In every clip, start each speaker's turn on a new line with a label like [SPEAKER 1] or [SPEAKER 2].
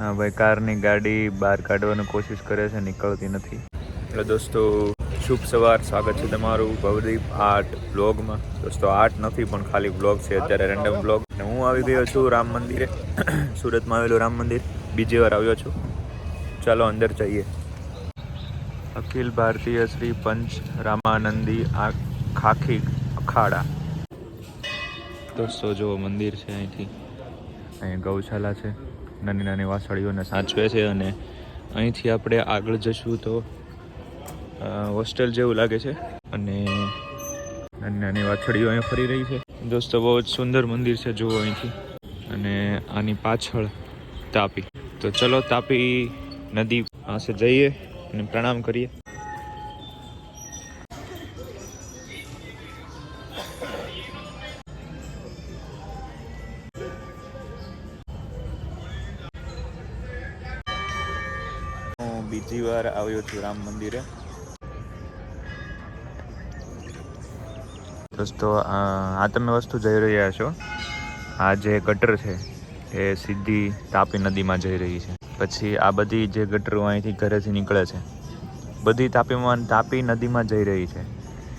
[SPEAKER 1] હા ભાઈ, કારની ગાડી બહાર કાઢવાની કોશિશ કરે છે, નીકળતી નથી. એટલે દોસ્તો શુભ સવાર, સ્વાગત છે તમારું ભવદીપ આર્ટ બ્લોગમાં. દોસ્તો આર્ટ નથી પણ ખાલી બ્લોગ છે અત્યારે, રેન્ડમ બ્લોગ. અને હું આવી ગયો છું રામ મંદિરે, સુરતમાં આવેલું રામ મંદિર. બીજી વાર આવ્યો છું. ચાલો અંદર જઈએ. અખિલ ભારતીય શ્રી પંચ રામાનંદી ખાખી અખાડા. દોસ્તો જો મંદિર છે અહીંથી. અહીં ગૌશાલા છે, નાની નાની વાછડીઓને સાચવે છે. અને અહીંથી આપણે આગળ જશું તો હોસ્ટેલ જેવું લાગે છે. અને નાની નાની વાછડીઓ અહીં ફરી રહી છે. દોસ્તો બહુ જ સુંદર મંદિર છે, જુઓ અહીંથી. અને આની પાછળ તાપી. તો ચલો તાપી નદી પાસે જઈએ અને પ્રણામ કરીએ. હું બીજી વાર આવ્યો છું રામ મંદિરે. દોસ્તો આ તમે વસ્તુ જોઈ રહ્યા છો, આ જે ગટર છે એ સીધી તાપી નદીમાં જઈ રહી છે. પછી આ બધી જે ગટરો અહીંથી ઘરેથી નીકળે છે, બધી તાપી નદીમાં જઈ રહી છે.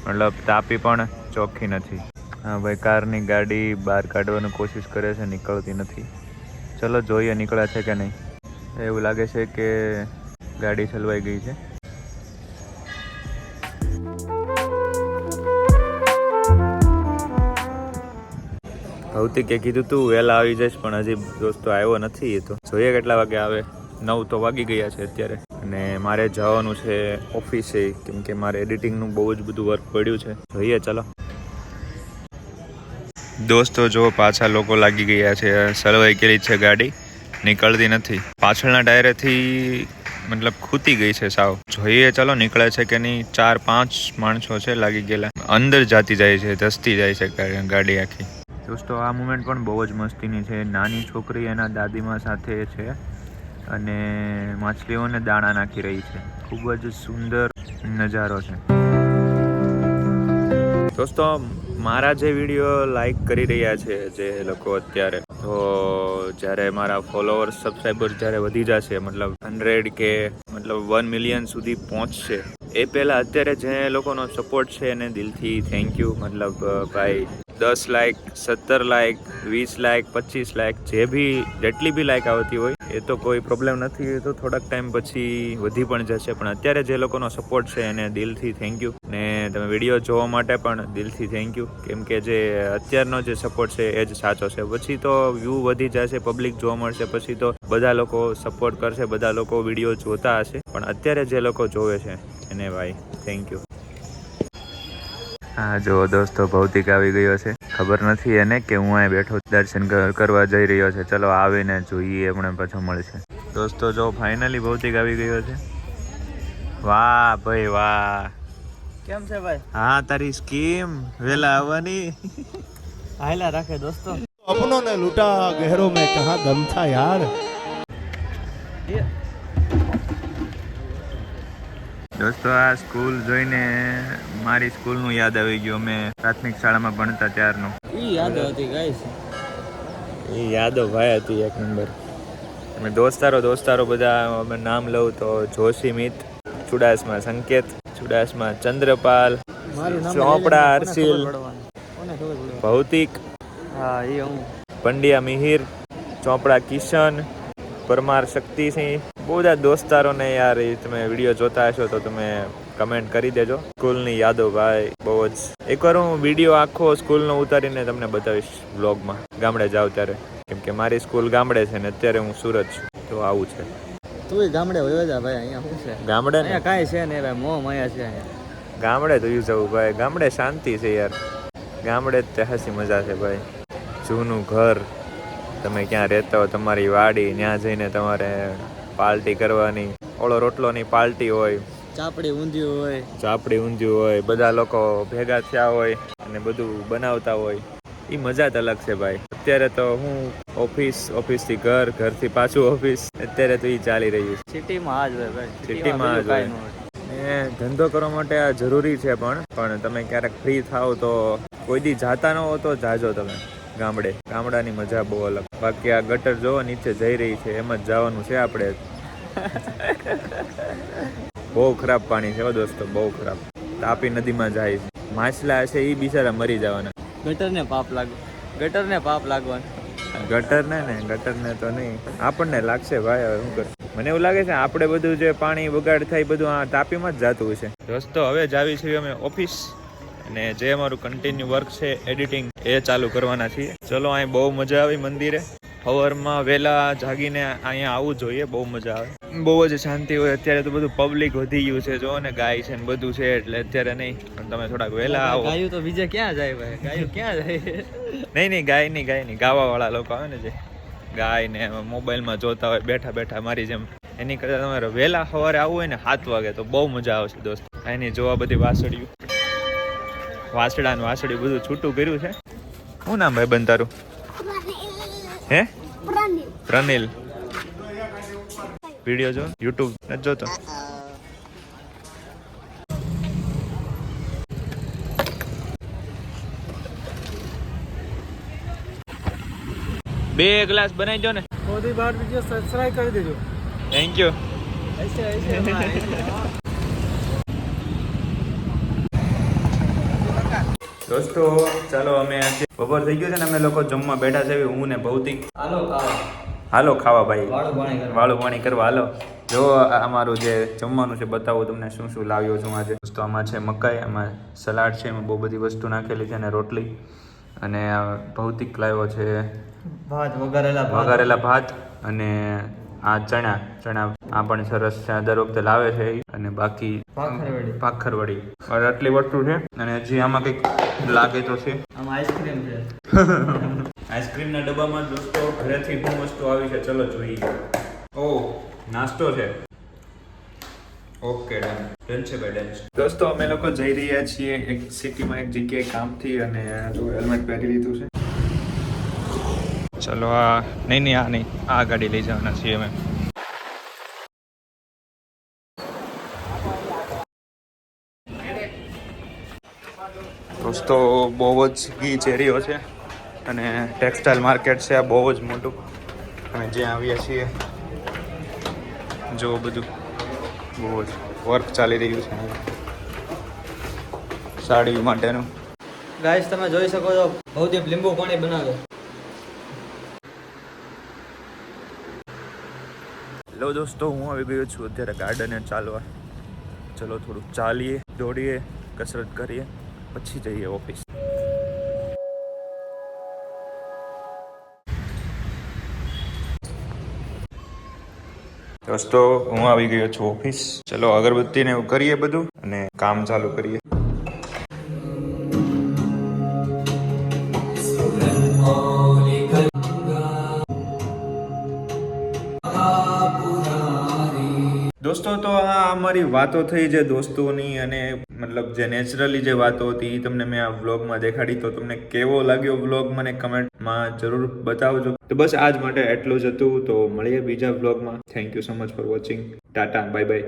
[SPEAKER 1] મતલબ તાપી પણ ચોખ્ખી નથી. હા ભાઈ, કારની ગાડી બહાર કાઢવાની કોશિશ કરે છે, નીકળતી નથી. ચલો જોઈએ નીકળે છે કે નહીં. એવું લાગે છે કે ગાડી ચલવાઈ ગઈ છે. ભૌતિકે કીધું તું વહેલા આવી જઈશ, પણ હજી દોસ્તો આવ્યો નથી. એ તો જોઈએ કેટલા વાગે આવે. 9 તો વાગી ગયા છે અત્યારે. અને મારે જવાનું છે ઓફિસે, કેમ કે મારે એડિટિંગનું બહુ જ બધું વર્ક પડ્યું છે. જોઈએ ચલો. દોસ્તો જો પાછા લોકો લાગી ગયા છે. સલવાઈ ગયેલી છે ગાડી, નીકળતી નથી. પાછળના ટાયરેથી મતલબ ખૂતી ગઈ છે સાવ. જોઈએ ચલો નીકળે છે કે નહીં. 4-5 માણસો છે લાગી ગયેલા. અંદર જાતી જાય છે, ધસતી જાય છે ગાડી આખી. દોસ્તો આ મુમેન્ટ પણ બહુ જ મસ્તીની છે. નાની છોકરી એના દાદીમા સાથે છે અને માછલીઓને દાણા નાખી રહી છે. ખૂબ જ સુંદર નજારો છે. દોસ્તો મારા જે વિડીયો લાઈક કરી રહ્યા છે જે લોકો અત્યારે, તો જ્યારે મારા ફોલોઅર્સ સબસ્ક્રાઈબર્સ જ્યારે વધી જશે, મતલબ 100K મતલબ 1 મિલિયન સુધી પહોંચશે, એ પહેલાં અત્યારે જે લોકોનો સપોર્ટ છે એને દિલથી થેન્ક યુ. મતલબ ભાઈ 10 લાઈક, 17 લાઈક, 20 લાઈક, 25 લાઈક, જેટલી બી લાઈક આવતી હોય એ તો કોઈ પ્રોબ્લેમ નથી. એ તો થોડાક ટાઈમ પછી વધી પણ જશે. પણ અત્યારે જે લોકોનો સપોર્ટ છે એને દિલથી થેન્ક યુ. ને તમે વિડીયો જોવા માટે પણ દિલથી થેન્ક યુ, કેમ કે જે અત્યારનો જે સપોર્ટ છે એ જ સાચો છે. પછી તો વ્યૂ વધી જશે, પબ્લિક જોવા મળશે, પછી તો બધા લોકો સપોર્ટ કરશે, બધા લોકો વિડીયો જોતા હશે. પણ અત્યારે જે લોકો જોવે છે એને ભાઈ થેન્ક યુ. હા જો દોસ્તો ભૌતિક આવી ગયો છે. ખબર નથી એને કે હું અહીં બેઠો દર્શન કરવા જઈ રહ્યો છે. ચલો આવીને જોઈએ, આપણે પાછો મળશે. દોસ્તો જો ફાઇનલી ભૌતિક આવી ગયો છે. વાહ ભાઈ વાહ.
[SPEAKER 2] કેમ છે ભાઈ?
[SPEAKER 1] હા તારી સ્કીમ વેલા આવવાની
[SPEAKER 2] હાયલા રાખે દોસ્તો.
[SPEAKER 3] अपनों ने लूटा गहरों में कहा दम था यार.
[SPEAKER 1] દોસ્તો આ સ્કૂલ જોઈને મારી સ્કૂલનું યાદ આવી ગયું. મેં પ્રાથમિક શાળામાં ભણતા ત્યારનું.
[SPEAKER 2] ઈ યાદ હતી ગાઈસ.
[SPEAKER 1] એ યાદો ભાઈ હતી એક નંબર. અમે દોસ્તારો બધા, અમે નામ લઉં તો જોશીમિત, ચુડાસમા સંકેત, ચુડાસમા ચંદ્રપાલ, ચોપડા હર્ષિલ, ભૌતિક,
[SPEAKER 2] હા એ હું.
[SPEAKER 1] પંડ્યા મિહિર, ચોપડા કિશન, પરમાર શક્તિસિંહ. બધા દોસ્તારોને યાર, એ તમે વિડીયો જોતા હશો તો તમે કમેન્ટ કરી દેજો. સ્કૂલની યાદો ભાઈ બહુ જ. એકવાર હું વિડીયો આખો સ્કૂલનો ઉતારીને તમને બતાવીશ વ્લોગમાં, ગામડે જાવ ત્યારે. કેમ કે મારી સ્કૂલ ગામડે છે ને અત્યારે હું સુરત છું, તો આવું છે.
[SPEAKER 2] તું ગામડે વયો જા ભાઈ. અહીંયા શું છે
[SPEAKER 1] ગામડે
[SPEAKER 2] અહીંયા કાંઈ છે ને ભાઈ, મોહ માયા છે અહીંયા.
[SPEAKER 1] ગામડે તો જવું ભાઈ. ગામડે શાંતિ છે યાર. ગામડે જ તે હસી મજા છે ભાઈ. જૂનું ઘર, તમે ક્યાં રહેતા હો, તમારી વાડી, ત્યાં જઈને તમારે પાર્ટી કરવાની. ઓળો રોટલોની પાર્ટી હોય,
[SPEAKER 2] ચાપડી ઊંધિયું
[SPEAKER 1] હોય, બધા લોકો ભેગા થયા હોય અને બધું બનાવતા હોય. એ મજા જ અલગ છે ભાઈ. અત્યારે તો હું ઓફિસથી ઘર, ઘરથી પાછું ઓફિસ. અત્યારે તો એ ચાલી રહ્યું છે.
[SPEAKER 2] સિટીમાં આ જ હોય ભાઈ.
[SPEAKER 1] સિટીમાં જ હોય. ને ધંધો કરવા માટે આ જરૂરી છે. પણ તમે ક્યારેક ફ્રી થાવ તો કોઈ દી જાતા ન હો તો જાજો તમે. ગામડાની મજા બહુ અલગ. બાકી આ ગટર જોવો નીચે જઈ રહી છે, એમ જ જવાનું છે આપણે. બહુ ખરાબ પાણી છે દોસ્તો, બહુ ખરાબ. તાપી નદીમાં જાય છે, માછલા છે એ બિચારા મરી જવાના.
[SPEAKER 2] ગટરને પાપ લાગવાનું.
[SPEAKER 1] ગટરને તો નહીં, આપણને લાગશે ભાઈ. હવે શું કર, મને એવું લાગે છે આપણે બધું જે પાણી બગાડ થાય બધું આ તાપીમાં જ જતું હશે. દોસ્તો હવે જ આવી છીએ અમે ઓફિસ, અને જે અમારું કન્ટિન્યુ વર્ક છે એડિટિંગ એ ચાલુ કરવાના છીએ. ચલો, અહીં બહુ મજા આવી મંદિરે. સવારમાં વહેલા જાગીને અહીંયા આવવું જોઈએ, બહુ મજા આવે, બહુ જ શાંતિ હોય. અત્યારે તો બધું પબ્લિક વધી ગયું છે, જો ને ગાય છે ને બધું છે, એટલે અત્યારે નહીં. પણ તમે થોડાક વહેલા આવો.
[SPEAKER 2] ગાયું તો બીજે ક્યાં જાય ભાઈ? ગાયું ક્યાં જાય?
[SPEAKER 1] નહીં, ગાય નહીં, ગાવાવાળા લોકો આવે ને જે ગાય ને મોબાઈલમાં જોતા હોય બેઠા બેઠા મારી જેમ, એની કરતાં તમારે વહેલા સવારે આવવું હોય ને 7 વાગે તો બહુ મજા આવશે દોસ્ત. એની જોવા બધી વાસળિયું બધું છૂટું કર્યું છે. શું નામ ભાઈ બંધ તારું? હે? પ્રનિલ. વિડીયો જો, યુટ્યુબ નથી જોતો? બે ગ્લાસ બનાવી દો ને.
[SPEAKER 2] મોદી બાર વિડિયો સબસ્ક્રાઇબ કરી દેજો.
[SPEAKER 1] Thank you. દોસ્તો ચાલો, અમે બપોર થઈ ગયો છે ને, અમે લોકો જમવા બેઠા છે, હું ને ભૌતિક. હાલો ખાવા ભાઈ, વાળું પાણી કરવા હાલો. જો અમારું જે જમવાનું છે બતાવું તમને શું શું લાવ્યો છું આજે. દોસ્તો આમાં છે મકાઈ, આમાં સલાડ છે, એમાં બહુ બધી વસ્તુ નાખેલી છે, અને રોટલી. અને ભૌતિક લાવ્યો છે વઘારેલા ભાત, અને આ ચણા આ પણ સરસ છે, દર વખતે લાવે છે. અને બાકી ભાખરવડી, આટલી વસ્તુ છે. અને હજી આમાં કંઈક લાગે તો છે,
[SPEAKER 2] આઈસ્ક્રીમ છે.
[SPEAKER 1] આઈસ્ક્રીમના ડબ્બામાં દોસ્તો ઘરેથી શું વસ્તુ આવી છે ચલો જોઈએ. ઓ નાસ્તો છે. ઓકે ડન છે ભાઈ, ડન. દોસ્તો અમે લોકો જઈ રહ્યા છીએ એક સિટીમાં એક જગ્યાએ કામથી, અને જો હેલ્મેટ પહેરી લીધું છે. ચલો આ નહીં, આ ગાડી લઈ જવાના છીએ અમે. દોસ્તો બહુ જ ઘી ચેરીઓ છે, અને ટેક્સટાઇલ માર્કેટ છે આ બહુ જ મોટું. અમે જ્યાં આવ્યા છીએ જો બધું બહુ જ વર્ક ચાલી રહ્યું છે સાડી માટેનું.
[SPEAKER 2] ગાઈસ તમે જોઈ શકો છો, ભૌતિક લીંબુ પાણી બનાવે.
[SPEAKER 1] હેલો દોસ્તો, હું આવી ગયો છું અત્યારે ગાર્ડને ચાલવા. ચલો થોડુંક ચાલીએ, દોડીએ, કસરત કરીએ, પછી જઈએ ઓફિસ. દોસ્તો હું આવી ગયો છું ઓફિસ. ચલો અગરબત્તીને એવું કરીએ બધું, અને કામ ચાલુ કરીએ. દોસ્તો તો આ અમારી વાતો થઈ જે દોસ્તોની, અને મતલબ જે નેચરલી જે વાતો હતી એ તમને મેં આ વ્લોગમાં દેખાડી. તો તમને કેવો લાગ્યો વ્લોગ મને કમેન્ટમાં જરૂર બતાવજો. તો બસ આજ માટે એટલું જ હતું. તો મળીએ બીજા વ્લોગમાં. Thank you so much for watching. Tata, bye bye.